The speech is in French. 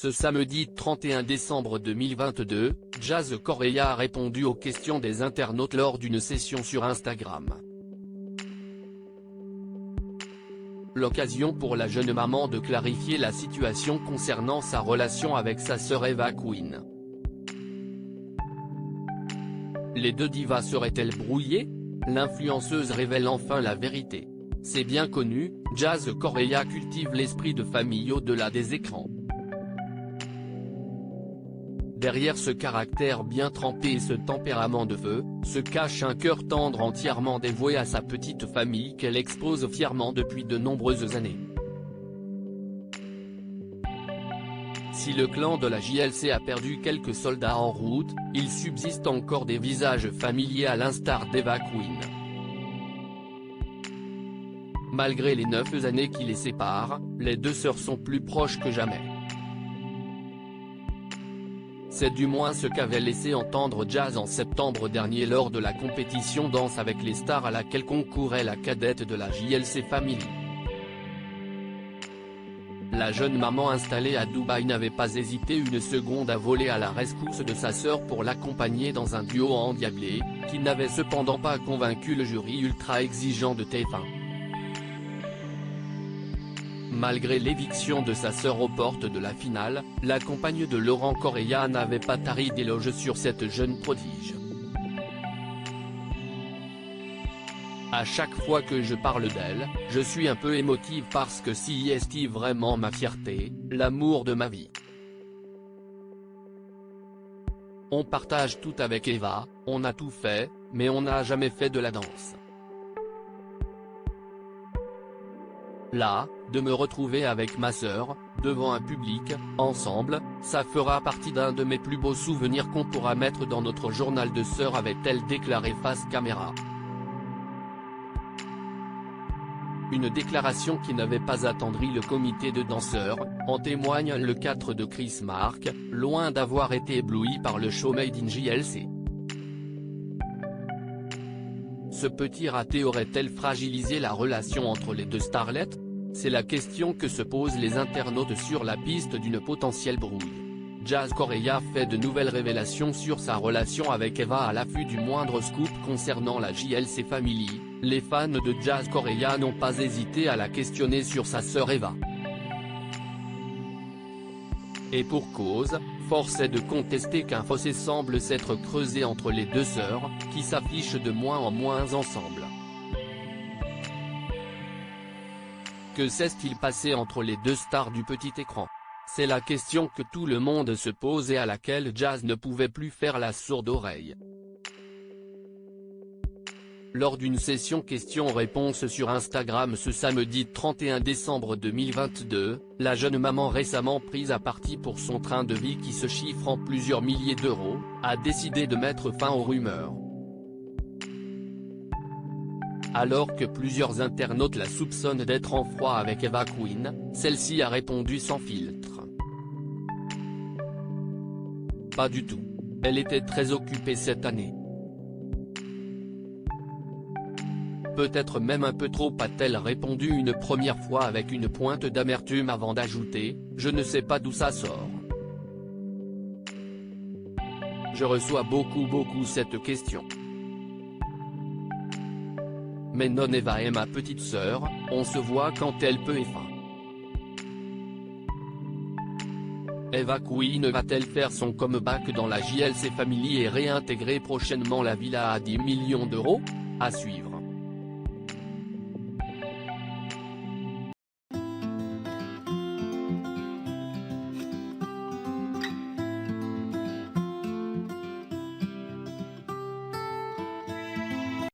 Ce samedi 31 décembre 2022, Jazz Correia a répondu aux questions des internautes lors d'une session sur Instagram. L'occasion pour la jeune maman de clarifier la situation concernant sa relation avec sa sœur Eva Queen. Les deux divas seraient-elles brouillées? L'influenceuse révèle enfin la vérité. C'est bien connu, Jazz Correia cultive l'esprit de famille au-delà des écrans. Derrière ce caractère bien trempé et ce tempérament de feu, se cache un cœur tendre entièrement dévoué à sa petite famille qu'elle expose fièrement depuis de nombreuses années. Si le clan de la JLC a perdu quelques soldats en route, il subsiste encore des visages familiers à l'instar d'Eva Queen. Malgré les 9 années qui les séparent, les deux sœurs sont plus proches que jamais. C'est du moins ce qu'avait laissé entendre Jazz en septembre dernier lors de la compétition Danse avec les stars à laquelle concourait la cadette de la JLC Family. La jeune maman installée à Dubaï n'avait pas hésité une seconde à voler à la rescousse de sa sœur pour l'accompagner dans un duo endiablé, qui n'avait cependant pas convaincu le jury ultra exigeant de TF1. Malgré l'éviction de sa sœur aux portes de la finale, la compagne de Laurent Correia n'avait pas tari d'éloges sur cette jeune prodige. À chaque fois que je parle d'elle, je suis un peu émotive parce que si est vraiment ma fierté, l'amour de ma vie. On partage tout avec Eva, on a tout fait, mais on n'a jamais fait de la danse. Là, de me retrouver avec ma sœur, devant un public, ensemble, ça fera partie d'un de mes plus beaux souvenirs qu'on pourra mettre dans notre journal de sœur, avait-elle déclaré face caméra. Une déclaration qui n'avait pas attendri le comité de danseurs, en témoigne le 4 de Chris Mark, loin d'avoir été ébloui par le show Made in JLC. Ce petit raté aurait-elle fragilisé la relation entre les deux starlettes? C'est la question que se posent les internautes sur la piste d'une potentielle brouille. Jazz Correia fait de nouvelles révélations sur sa relation avec Eva à l'affût du moindre scoop concernant la JLC Family. Les fans de Jazz Correia n'ont pas hésité à la questionner sur sa sœur Eva. Et pour cause, force est de contester qu'un fossé semble s'être creusé entre les deux sœurs, qui s'affichent de moins en moins ensemble. Que s'est-il passé entre les deux stars du petit écran? C'est la question que tout le monde se pose et à laquelle Jazz ne pouvait plus faire la sourde oreille. Lors d'une session questions-réponses sur Instagram ce samedi 31 décembre 2022, la jeune maman récemment prise à partie pour son train de vie qui se chiffre en plusieurs milliers d'euros, a décidé de mettre fin aux rumeurs. Alors que plusieurs internautes la soupçonnent d'être en froid avec Eva Queen, celle-ci a répondu sans filtre. Pas du tout. Elle était très occupée cette année. Peut-être même un peu trop, a-t-elle répondu une première fois avec une pointe d'amertume avant d'ajouter « Je ne sais pas d'où ça sort. Je reçois beaucoup cette question. Mais non, Eva est ma petite sœur, on se voit quand elle peut et fin. Eva Queen va-t-elle faire son comeback dans la JLC Family et réintégrer prochainement la villa à 10 millions d'euros? À suivre.